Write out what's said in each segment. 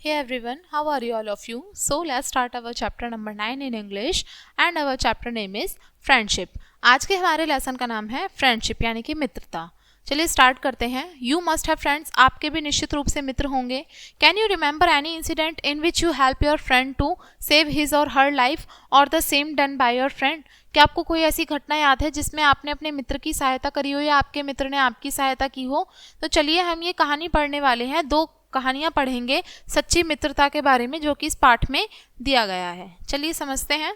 Hey everyone, how are you all of you? So let's start our chapter number 9 in English and our chapter name is friendship. आज के हमारे lesson का नाम है friendship यानी कि मित्रता. चलिए स्टार्ट करते हैं. यू मस्ट हैव फ्रेंड्स, आपके भी निश्चित रूप से मित्र होंगे. Can you remember any incident in which you help your friend to save his or her life or the same done by your friend? क्या आपको कोई ऐसी घटना याद है जिसमें आपने अपने मित्र की सहायता करी हो या आपके मित्र ने आपकी सहायता की हो? तो चलिए हम ये कहानी पढ़ने वाले हैं. दो कहानियां पढ़ेंगे सच्ची मित्रता के बारे में जो कि इस पाठ में दिया गया है. चलिए समझते हैं.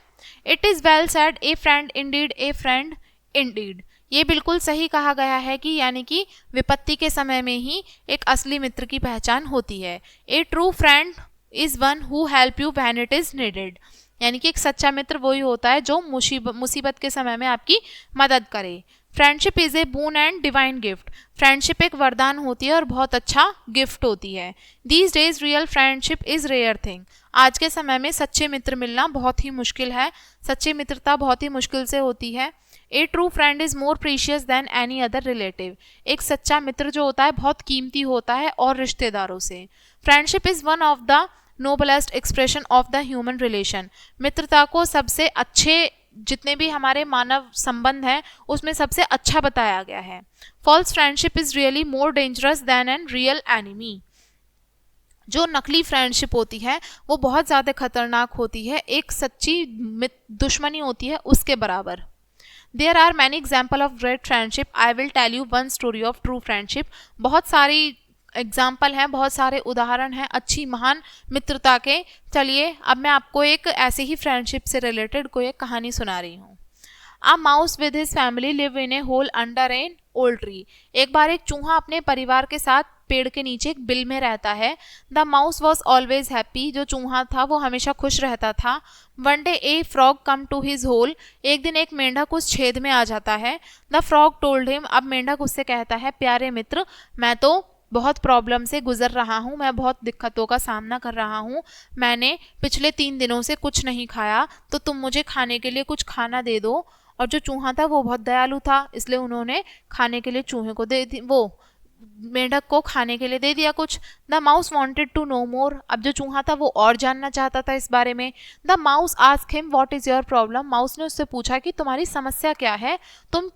It is well said, A friend Indeed, A friend Indeed. ये बिल्कुल सही कहा गया है कि यानी कि विपत्ति के समय में ही एक असली मित्र की पहचान होती है. A true friend is one who help you when it is needed. यानी कि एक सच्चा मित्र वही होता है जो मुसीबत के समय में आपकी मदद करे. Friendship is a boon and divine gift. Friendship एक वरदान होती है और बहुत अच्छा गिफ्ट होती है. These days real friendship is rare thing. आज के समय में सच्चे मित्र मिलना बहुत ही मुश्किल है. सच्ची मित्रता बहुत ही मुश्किल से होती है. A true friend is more precious than any other relative. एक सच्चा मित्र जो होता है बहुत कीमती होता है और रिश्तेदारों से. Friendship is one of the noblest expression of the human relation. मित्रता को सबसे अच्छे जितने भी हमारे मानव संबंध हैं उसमें सबसे अच्छा बताया गया है. False friendship is really more dangerous than an real enemy. जो नकली फ्रेंडशिप होती है वो बहुत ज़्यादा खतरनाक होती है, एक सच्ची दुश्मनी होती है उसके बराबर. There are many example of great friendship. I will tell you one story of true friendship. बहुत सारी एग्जाम्पल हैं, बहुत सारे उदाहरण हैं अच्छी महान मित्रता के. चलिए अब मैं आपको एक ऐसे ही फ्रेंडशिप से रिलेटेड कोई एक कहानी सुना रही हूँ. A mouse with his family live in a hole under an old tree. एक बार एक चूहा अपने परिवार के साथ पेड़ के नीचे एक बिल में रहता है. The mouse was always happy. जो चूहा था वो हमेशा खुश रहता था. One day a frog come to his hole. एक दिन एक मेंढक उस छेद में आ जाता है. The frog told him. अब मेंढक उससे कहता है, प्यारे मित्र मैं तो बहुत प्रॉब्लम से गुजर रहा हूँ, मैं बहुत दिक्कतों का सामना कर रहा हूँ. मैंने पिछले 3 दिनों से कुछ नहीं खाया, तो तुम मुझे खाने के लिए कुछ खाना दे दो. और जो चूहा था वो बहुत दयालु था, इसलिए उन्होंने खाने के लिए चूहे को मेंढक को खाने के लिए दे दिया कुछ. The mouse wanted to know more. अब जो चूहा था वो और जानना चाहता था इस बारे में. The mouse asked him what is your problem. Mouse ने उससे पूछा कि तुम्हारी समस्या क्या है, तुम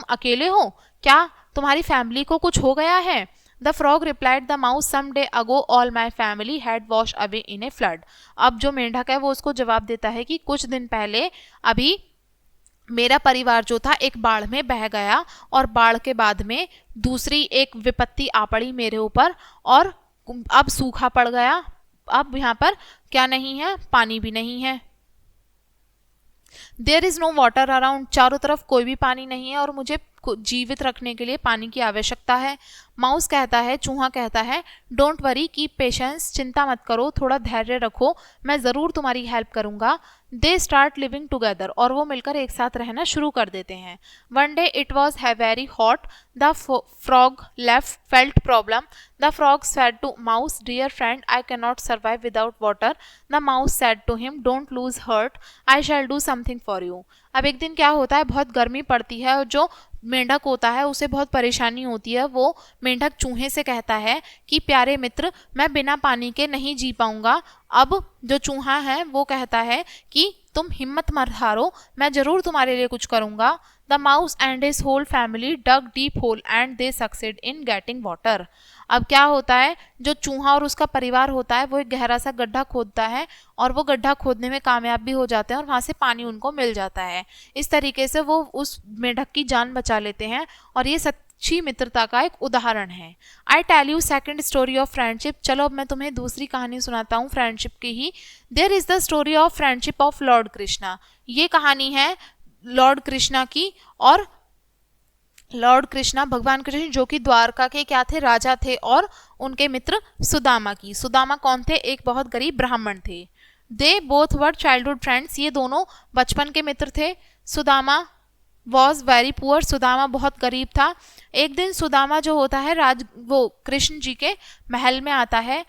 अकेले हो, क्या तुम्हारी फैमिली को कुछ हो गया है? The frog replied, the mouse, some day ago all my family had washed away in a flood. अब जो मेंढक है वो उसको जवाब देता है कि कुछ दिन पहले अभी मेरा परिवार जो था एक बाढ़ में बह गया और बाढ़ के बाद में दूसरी एक विपत्ति आ पड़ी मेरे ऊपर और अब सूखा पड़ गया. अब यहाँ पर क्या नहीं है, पानी भी नहीं है. There is no water around. चारों तरफ कोई भी पानी नहीं है और मुझे जीवित रखने के लिए पानी की आवश्यकता है. माउस कहता है, चूहा कहता है, डोंट वरी, कीप पेशेंस. चिंता मत करो, थोड़ा धैर्य रखो, मैं ज़रूर तुम्हारी हेल्प करूँगा. They start living together. और वो मिलकर एक साथ रहना शुरू कर देते हैं. One day it was very hot. The frog left felt problem. The frog said to mouse, dear friend I can not survive without water. The mouse said to him, don't lose heart, I shall do something for you. अब एक दिन क्या होता है, बहुत गर्मी पड़ती है और जो मेंढक होता है उसे बहुत परेशानी होती है. वो मेंढक चूहे से कहता है कि प्यारे मित्र मैं बिना पानी के नहीं जी पाऊंगा. अब जो चूहा है वो कहता है कि तुम हिम्मत मत हारो, मैं ज़रूर तुम्हारे लिए कुछ करूँगा. The mouse and his whole family dug deep hole and they succeed in getting water. अब क्या होता है, जो चूहा और उसका परिवार होता है वो एक गहरा सा गड्ढा खोदता है और वो गड्ढा खोदने में कामयाब भी हो जाते हैं और वहाँ से पानी उनको मिल जाता है. इस तरीके से वो उस मेंढक की जान बचा लेते हैं और ये सच्ची मित्रता का एक उदाहरण है. I tell you second story of friendship. चलो अब मैं तुम्हें दूसरी कहानी सुनाता हूँ फ्रेंडशिप की ही. There is the story of friendship of lord Krishna. ये कहानी है लॉर्ड कृष्णा की. और लॉर्ड कृष्णा भगवान कृष्ण जो कि द्वारका के क्या थे, राजा थे, और उनके मित्र सुदामा की. सुदामा कौन थे, एक बहुत गरीब ब्राह्मण थे. They both were childhood friends. ये दोनों बचपन के मित्र थे. Sudama was very poor. Sudama बहुत गरीब था. एक दिन सुदामा जो होता है वो कृष्ण जी के महल में आता है.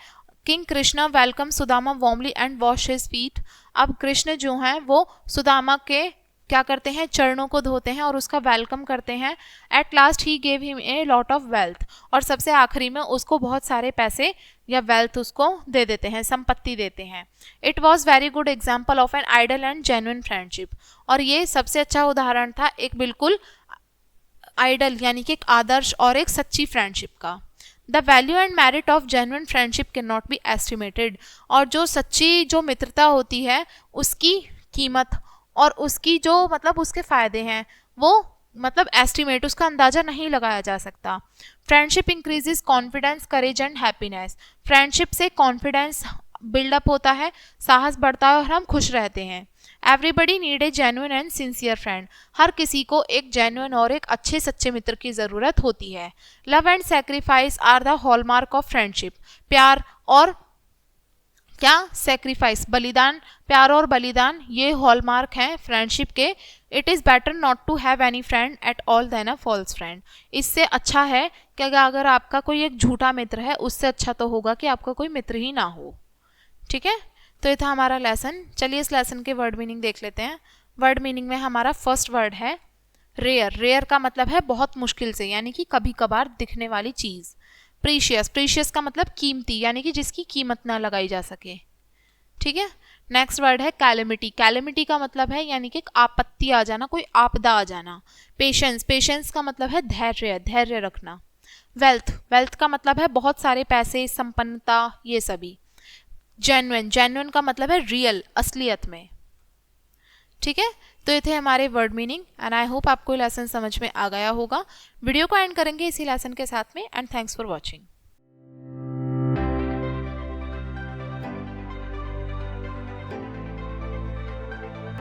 King Krishna welcome Sudama warmly and wash his feet. अब कृष्ण जो हैं वो सुदामा के क्या करते हैं, चरणों को धोते हैं और उसका वेलकम करते हैं। At last he gave him a lot of wealth, और सबसे आखिरी में उसको बहुत सारे पैसे या वेल्थ उसको दे देते हैं, संपत्ति देते हैं। It was very good example of an ideal and genuine friendship, और ये सबसे अच्छा उदाहरण था एक बिल्कुल आइडल यानी कि एक आदर्श और एक सच्ची फ्रेंडशिप का। The value and merit of genuine friendship can not be estimated, और जो सच्ची जो मित्रता होती है उसकी कीमत और उसकी जो मतलब उसके फ़ायदे हैं वो मतलब एस्टिमेट, उसका अंदाज़ा नहीं लगाया जा सकता। Friendship increases confidence, courage and happiness, friendship से कॉन्फिडेंस बिल्डअप होता है, साहस बढ़ता है और हम खुश रहते हैं। Everybody need a genuine and sincere friend, हर किसी को एक जेन्युइन और एक अच्छे सच्चे मित्र की ज़रूरत होती है। Love and sacrifice are the hallmark of friendship, प्यार और क्या, सेक्रीफाइस, बलिदान, प्यार और बलिदान ये हॉलमार्क हैं फ्रेंडशिप के। It is better not to have any friend at all than a false friend, इससे अच्छा है कि अगर आपका कोई एक झूठा मित्र है उससे अच्छा तो होगा कि आपका कोई मित्र ही ना हो। ठीक है, तो ये था हमारा लेसन। चलिए इस लेसन के वर्ड मीनिंग देख लेते हैं। वर्ड मीनिंग में हमारा फर्स्ट वर्ड है रेयर, रेयर का मतलब है बहुत मुश्किल से यानी कि कभी कभार दिखने वाली चीज़। प्रीशियस, प्रीशियस का मतलब कीमती यानी कि जिसकी कीमत ना लगाई जा सके। ठीक है, नेक्स्ट वर्ड है कैलेमिटी, कैलेमिटी का मतलब है यानी कि एक आपत्ति आ जाना, कोई आपदा आ जाना। पेशेंस, पेशेंस का मतलब है धैर्य, धैर्य रखना। वेल्थ, वेल्थ का मतलब है बहुत सारे पैसे, संपन्नता, ये सभी। जेन्युइन, जेन्युइन का मतलब है रियल, असलियत में। ठीक है, तो ये थे हमारे word meaning and I hope आपको लेसन समझ में आ गया होगा। वीडियो को एंड करेंगे इसी लेसन के साथ में एंड थैंक्स फॉर वॉचिंग।